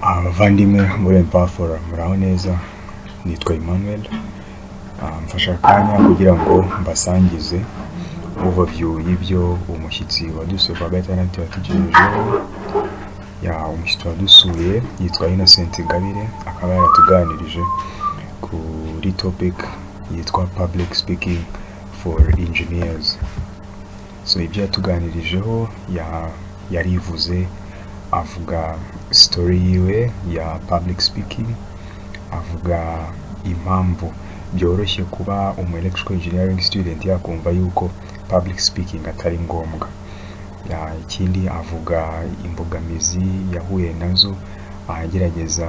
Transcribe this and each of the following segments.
Abavandimwe muri Empafora muraho neza, nitwa Emmanuel. Mfasha akanya kugira ngo mbasangize overview y'ibyo umushyitsi wadusuye kwa gatandatu yatugejejeho. Umushyitsi wadusuye yitwa Innocent Ingabire, akaba yaratuganirije kuri topic yitwa public speaking for engineers. So ibyo yatuganirijeho yarivuze, avuga story yiwe ya public speaking, avuga impamvu byoroshye kuba electrical engineering student yakumva yuko public speaking atari ngombwa. Ikindi avuga imbogamizi yahuye nazo agerageza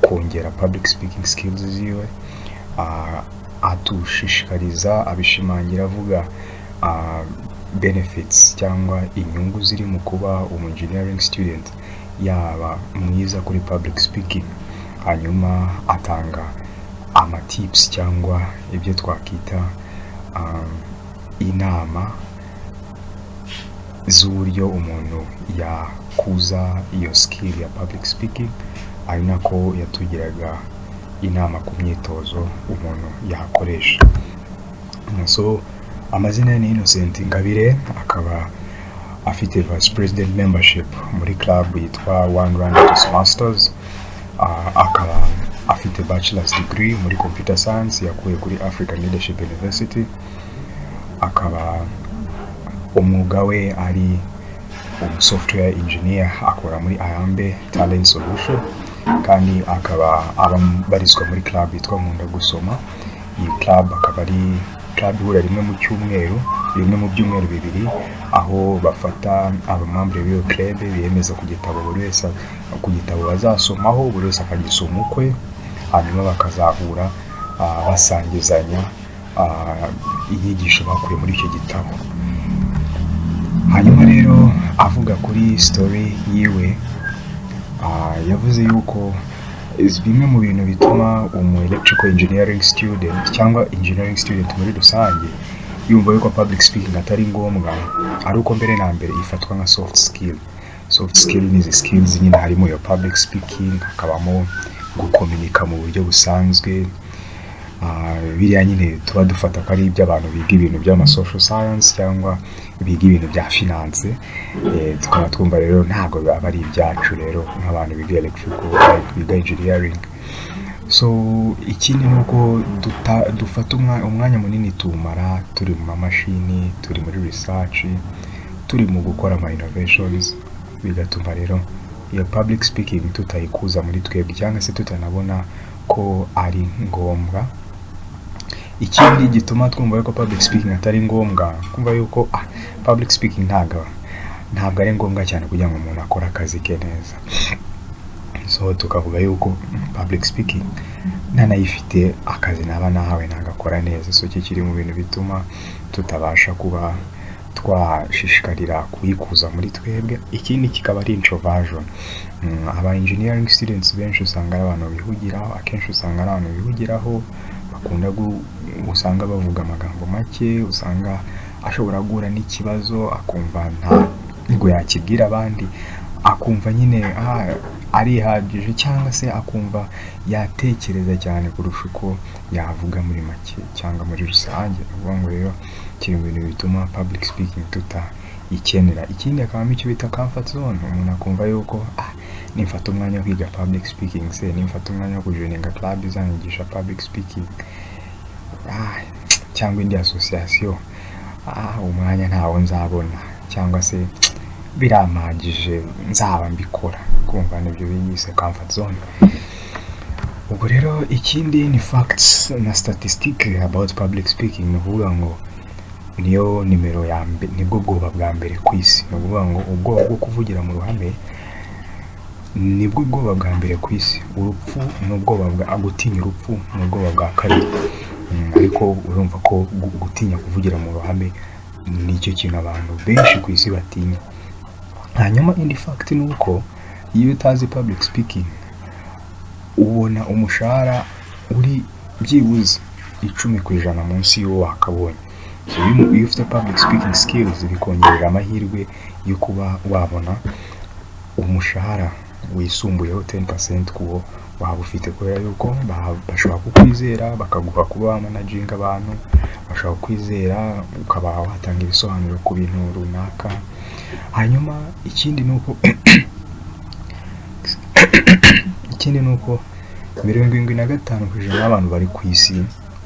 kongera public speaking skills ziwe, atushishikariza abishimangira avuga benefits cyangwa inyungu ziri mu kuba engineering student yaba mwiza kuri public speaking. Hanyuma atanga tips cyangwa ibyo twakita inama z'uburyo umuntu yakuza iyo skill ya public speaking, ari nako yatugiraga inama ku myitozo umuntu yakoresha. So amazina ni Innocent Ingabire, akaba afite vice president membership muri club yitwa One Run Toastmasters. Akaba afite bachelor's degree muri computer science yakuye kuri African Leadership University. Akaba umwuga we ari software engineer, akora muri Ayambe Talent Solution, kandi akaba abarizwa muri club yitwa Nkunda Gusoma. Iyi club akaba ari club ihura rimwe mu byumweru bibiri, aho bafata abamambure b'iyo club biyemeza ku gitabo buri wese ku gitabo bazasomaho, buri wese akagisoma ukwe, hanyuma bakazahura basangizanya inyigisho bakuye muri icyo gitabo. Hanyuma rero avuga kuri story yiwe, yavuze yuko bimwe mu bintu bituma electrical engineering student cyangwa engineering student muri rusange yumva yuko public speaking atari ngombwa, ari uko mbere na mbere ifatwa nka soft skill. Soft skill ni izi skills nyine harimo yo public speaking, hakabamo gukomunika mu buryo busanzwe. Biriya nyine tuba dufata ko ari iby'abantu biga ibintu by'ama social science cyangwa biga ibintu bya finance. Tukaba twumva rero ntabwo biba ari ibyacu rero nk'abantu biga electrical, biga engineering. So ikindi nuko dufata umwanya munini tumara turi mu mashini, turi muri research, turi mu gukora ama innovations, bigatuma rero iyo public speaking tutayikuza muri twebwe cyangwa se tutanabona ko ari ngombwa. Ikindi gituma twumva yuko public speaking atari ngombwa, kumva yuko public speaking ntabwo ari ngombwa cyane kugira ngo umuntu akore akazi ke neza. So tukavuga yuko public speaking nanayifite akazi naba nahawe ntagakora neza. So kiri mu bintu bituma tutabasha kuba twashishikarira kuyikuza muri twebwe. Ikindi kikaba ari introversion. Aba engineering students benshi usanga ari abantu bihugiraho, akenshi usanga ari abantu bihugiraho, bakunda usanga bavuga amagambo make, usanga ashobora guhura n'ikibazo akumva ntabwo yakibwira abandi, akumva nyine arihagije, cyangwa se akumva yatekereza cyane kurusha uko yavuga muri make cyangwa muri rusange. Uvuga ngo rero kiri mu bintu bituma public speaking tutayikenera. Ikindi akabamo icyo bita comfort zone. Umuntu akumva yuko nimfata umwanya wo kwiga public speaking, nimfata umwanya wo kujoininga club izanyigisha public speaking cyangwa indi association, umwanya ntawo nzabona, cyangwa se birampagije nzaba mbikora. Kumva nibyo biyise comfort zone. Ubwo rero ikindi ni facts na statistics about public speaking. Ni ukuvuga ngo niyo nimero ya mbere, nibwo bwoba bwa mbere ku isi. Ni ukuvuga ngo ubwoba bwo kuvugira mu ruhame nibwo bwoba bwa mbere ku isi. Urupfu n'ubwoba bwa gutinya urupfu n'ubwoba bwa kabiri. Ariko urumva ko gutinya kuvugira mu ruhame nicyo kintu abantu benshi ku isi batinya. Hanyuma indi fact ni uko iyo utazi public speaking ubona umushahara uri byibuze 10% munsi y'uwo wakabonye. So iyo ufite public speaking skills bikongerera amahirwe yo kuba wabona umushahara wisumbuyeho 10% kuwo waba ufite, kubera yuko bashobora kukwizera bakaguha kuba managinga abantu, bashobora kwizera ukaba watanga ibisobanuro ku bintu runaka. Hanyuma ikindi nuko 75% y'abantu bari ku isi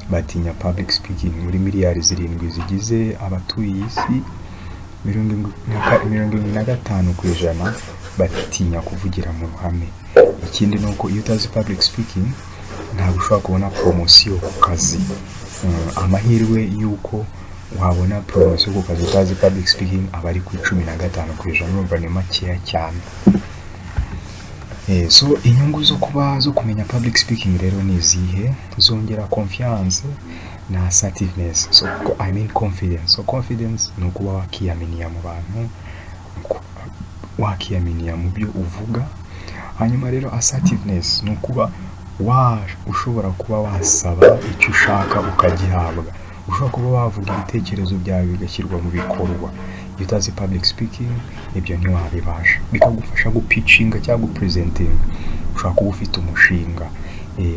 batinya public speaking. Muri miliyari 7 zigize abatuye isi, 75% batinya kuvugira mu ruhame. Ikindi nuko iyo utazi public speaking ntabwo ushobora kubona promosiyo ku kazi. Amahirwe yuko wabona promosiyo ku kazi utazi public speaking aba ari ku 15%, numva ni makeya cyane. So inyungu zo kumenya public speaking rero ni izihe? Zongera confiance na assertiveness. So I mean confidence. So confidence ni ukuba wakiyaminiya mu bantu, wakiyaminiya mu byo uvuga. Hanyuma rero assertiveness ni ukuba ushobora kuba wasaba icyo ushaka ukagihabwa, ushobora kuba wavuga ibitekerezo byawe bigashyirwa mu bikorwa. Iyo utazi public speaking ibyo ntiwabibasha, bikagufasha gupitchinga cyangwa gupresentinga. Ushobora kuba ufite umushinga,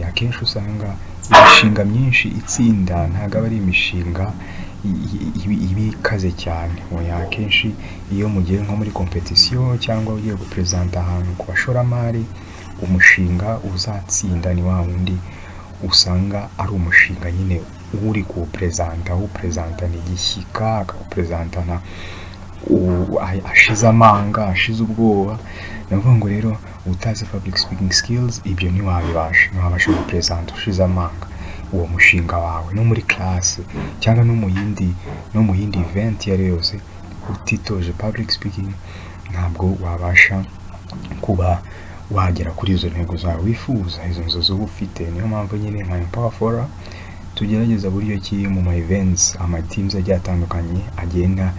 akenshi usanga imishinga myinshi itsinda ntabwo aba ari imishinga ibikaze cyane. Akenshi iyo mugiye nko muri competition cyangwa ugiye gupresenta ahantu ku bashoramari, umushinga uzatsinda ni wa wundi usanga ari umushinga nyine uri kuwupresenta n'igishyika, akawupresentana ashize amanga, ashize ubwoba. Navuga ngo rero utazi public speaking skills ibyo ntiwabibasha gupresenta ushize amanga uwo mushinga wawe, no muri class cyangwa no mu yindi event yari yose. Utitoje public speaking ntabwo wabasha kuba wagera kuri izo ntego zawe wifuza, izo nzozi uba ufite. Niyo mpamvu nyine nka Empower Fora tugerageza buryo ki mu ma events, ama teams agiye atandukanye agenda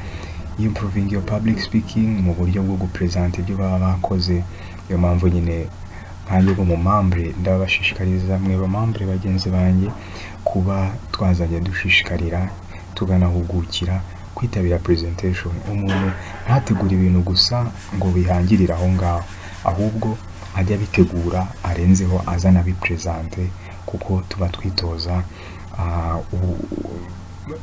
improving your public speaking mu buryo bwo gupresenta ibyo baba bakoze. Niyo mpamvu nyine nkanjye mu membre ndabashishikariza mwe ba membre bagenzi banjye kuba twazajya dushishikarira tuganahugukira kwitabira presentation. Umuntu ntategura ibintu gusa ngo bihangirire aho ngaho, ahubwo ajya bitegura arenzeho azana bipresente, kuko tuba twitoza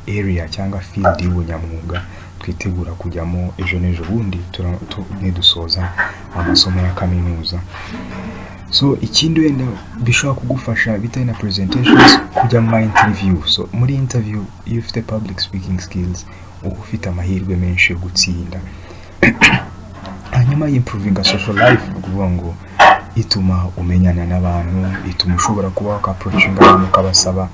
area cyangwa field y'ubunyamwuga twitegura kujyamo ejo n'ejo bundi nidusoza amasomo ya kaminuza. So ikindi wenda bishobora kugufasha bitaye na presentations, kujya mu interview. So muri interview iyo ufite public speaking skills ufite amahirwe menshi yo gutsinda. Hanyuma improving a social life, ukuvuga ngo ituma umenyana n'abantu, ituma ushobora kuba waka-approachinga abantu ukabasaba,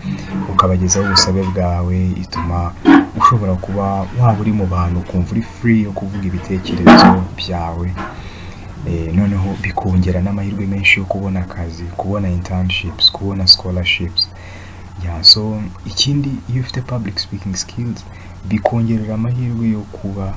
ukabagezaho ubusabe bwawe, ituma ushobora kuba waba uri mu bantu ukumva uri free yo kuvuga ibitekerezo byawe. Noneho bikongera n'amahirwe menshi yo kubona akazi, kubona internships, kubona scholarships. So ikindi iyo ufite public speaking skills bikongerera amahirwe yo kuba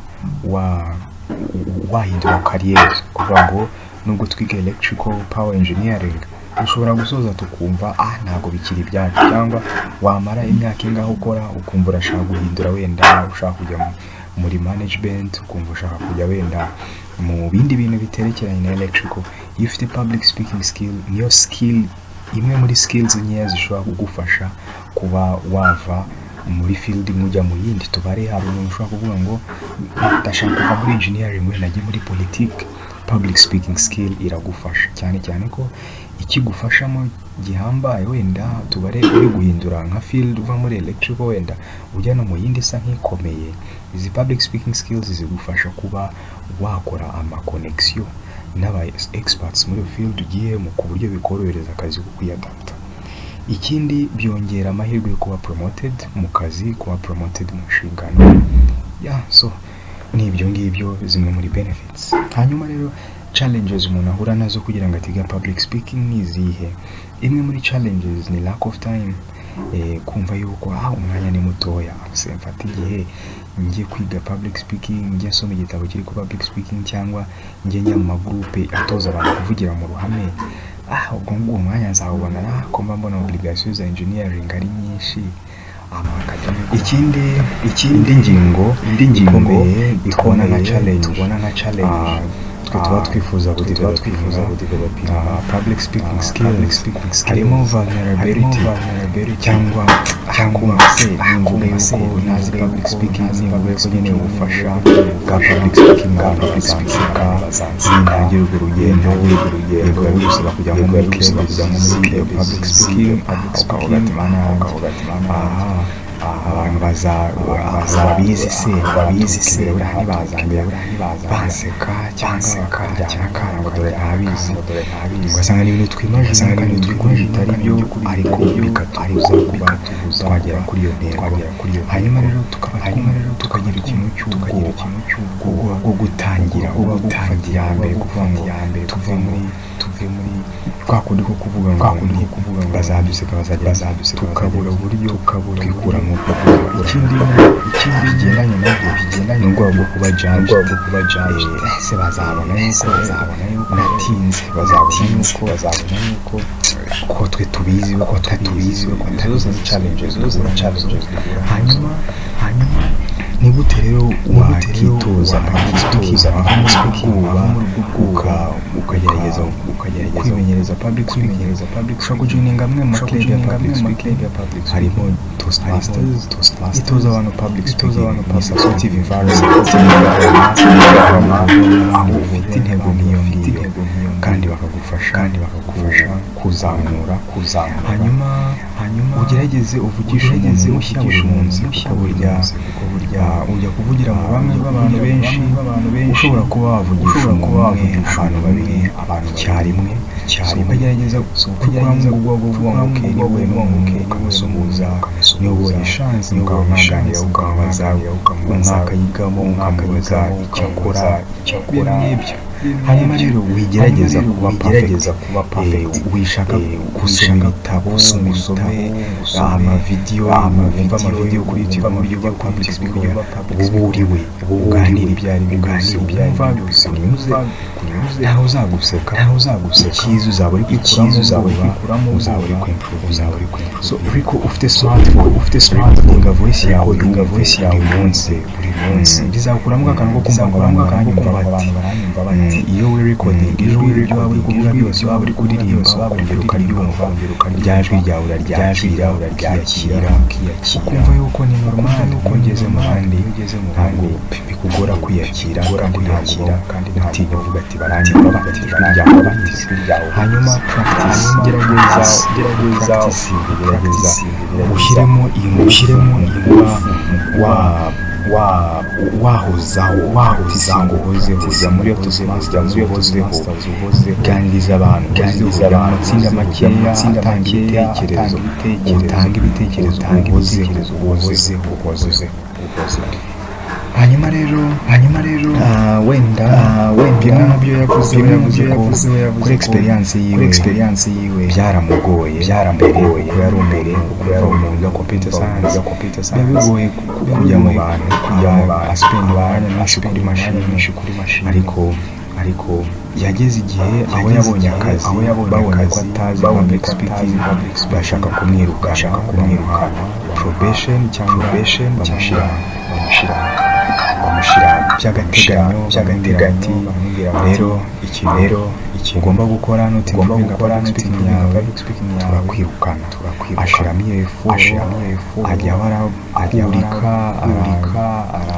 wahindura career. Kuvuga ngo nubwo twiga electrical power engineering ushobora gusoza tukumva ntago bikiri ibyacu, cyangwa wamara imyaka ingaho ukora ukumva urashaka guhindura, wenda ushaka kujya muri management, ukumva ushaka kujya wenda mu bindi bintu biterekeranye na electrical. Iyo ufite public speaking skill, niyo skill imwe muri skills nkeya zishobora kugufasha kuba wava muri field mujya mu yindi. Tubare hari umuntu ushobora kuvuga ngo ndashaka kuva muri engineering wenda najye muri politics. Public speaking skill iragufasha cyane cyane ko ikigufashamo gihambaye. Wenda tubare uri guhindura nka field uva muri electrical wenda ujya no mu yindi isa nk'ikomeye. Izi public speaking skills zigufasha kuba wakora ama connection n'aba experts muri field ugiyemo ku buryo bikorohereza akazi ko kwiyadapta. Ikindi byongera amahirwe yo kuba promoted mu kazi, kuba promoted mu nshingano. So ni ibyo ngibyo zimwe muri benefits. Hanyuma rero challenges umuntu ahura nazo kugira ngo atiga public speaking ni izihe? Imwe muri challenges ni lack of time. Kumva yuko umwanya ni mutoya, mfata igihe ngiye kwiga public speaking, ngiye nsoma igitabo kiri ku public speaking, cyangwa ngiye njya mu magroupe atoza abantu kuvugira mu ruhame. Ubwo umwanya nzawubona ko mbona obligation za engineering ari nyinshi. Ikindi ngingo tubona nka challenge tuba twifuza kudevelopinga public speaking skills, harimo vulnerability cyangwa se nimvuga yuko nazi public speaking nimvuga yuko nyine ubufasha bwa public speaking sintangira urwo rugendo yego birusaba kujya nko muri public speaking ukavuga ati mana abantu babizi se ntibazangira banseka cyangwa bakarya n'akana ngo dore ntabizi, ugasanga ni ibintu twimajina bitari byo ariko bikatubuza kuba twagera kuri iyo ntego. Hanyuma rero tukagira ikintu cy'ubwoba bwo gutangira mbere tuve muri kwa kundi ko kuvuga ngo bazaduseka tukabura uburyo twikura mu ikindi bigendanye nabyo ni ubwoba bwo kuba judged. Ese bazabona yuko natinze, bazabona yuko ko twe tubizi ko tutabizi ko zose ni challenges. Hanyuma ni gute rero wakitoza ukagerageza kwimenyereza public speaking. Ushobora kujoininga amwe mu club ya public speaking, harimo Toastmasters itoza abantu public speaking ni supportive environment aho ufite intego nk'iyo ngiyo kandi bakagufasha kuzamura. Hanyuma ugerageze uvugishe umuntu mushya buri munsi, kuko burya ujya kuvugira mu bamwe b'abantu benshi, ushobora kuba wavugisha abantu babiri icyarimwe, ukagerageza ukamusuhuza, niba ubonye chance mukamuganira ukamubaza umwaka yigamo, ukamubaza icyo akora n'ibyo. Hanyuma rero wigerageza kuba perfect, wishaka gusoma ibitabo, usome amavideyo, wumva amavideyo kuri YouTube mu buryo bwa public speaking, uburiwe uganira ibyari byose unyuze ntaho uzaguseka, icyiza uzaba uri kwikuramo, uzaba uri kwimprove. So ariko ufite smartphone, voice yawe buri munsi bizakuramo akantu ko kumva abantu baranyumva bati iyo we recording ijwi ryo waba uri kuvuga byose, waba uri kuririmba ukongera ukaryumva, rya jwi ryawe uraryakira ukumva yuko ni normal, uko ugeze mu bandi ntabwo bikugora kwiyakira kandi utinya uvuga ati baranyumva bati ijwi ryawe. Hanyuma practice, gerageza ushyiremo wahozaho ngo uhozeho, jya muri Toastmasters ganiriza abantu amatsinda makeya, atanga ibitekerezo, uhozeho. Hanyuma rero wenda bimwe mu byo yavuze kuri experience yiwe byaramugoye kuko yari umuntu wa computer science, bigoye kujya mu bantu aspend umwanya mwinshi kuri machine, ariko yageze igihe aho yabonye akazi, babonye ko atazi public speaking, bashaka kumwirukana probation bamushyira by'agateganyo. Rero ikintu ugomba gukora nutigomba gukora speaking yawe turakwirukana. Ashiramo efu ajya arika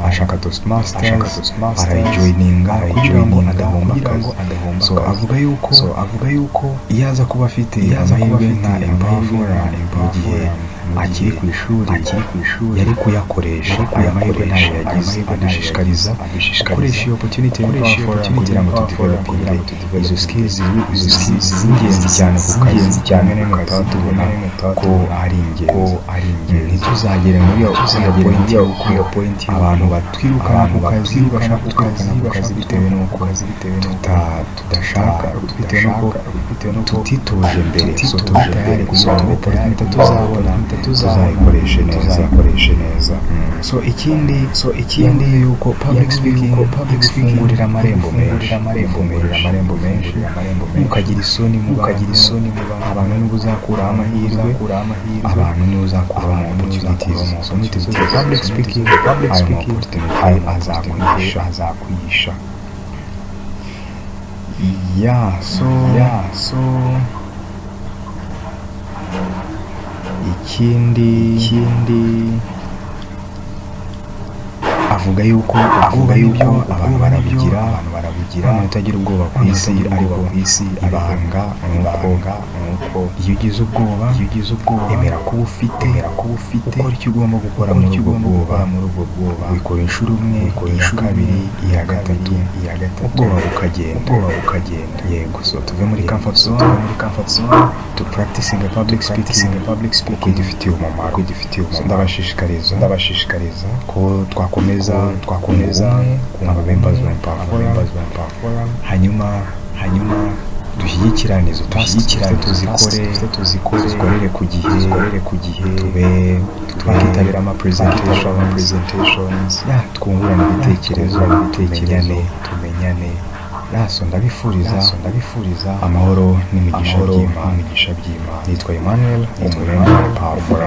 ashaka Toastmasters arayijoininga kugira ngo adahomba akazi. So avuga yuko iyo aza kuba afite amahirwe nka Empower mu gihe akiri ku ishuri yari kuyakoresha, aya mahirwe ntayo yagize. Adushishikariza gukoresha iyo opportunity kugira ngo tudevelopinge izo skills z'ingenzi cyane ku kazi, cyane n'imwe tubona ko ari ingenzi. Ntituzagere muri iyo point abantu batwirukana ku kazi, bashaka kutwirukana ku kazi bitewe n'uko tudashaka, bitewe n'uko tutitoje mbere. So tayari kugira ngo opportunity tuzabona tuzayikoreshe neza. So ikindi yuko public speaking ifungurira amarembo menshi, mukagira isoni mu abantu, niba uzakuraho amahirwe, abantu niba uzakuraho opportunities. Public speaking ayo opportunity azakwihisha. so ikindi avuga yuko abantu barabugira none utagira ubwoba ku isi ariko ku isi ibanga nuko iyo ugize ubwoba emera kuba ufite ukora icyo ugomba gukora muri ubwo bwoba wikora inshuro imwe iya kabiri iya gatatu ubwoba bukagenda yego so tuve muri comfort zone to practicing a public speaking kuko idufitiye umumaro ndabashishikariza ko twakomeza kumva members wa Empower Forum hanyuma dushyigikirane tuzikorere ku gihe twitabira ama presentations twungurana ibitekerezo tumenyane so ndabifuriza amahoro n'imigisha by'Imana nitwa Emmanuel umuremyi wa Empower Forum.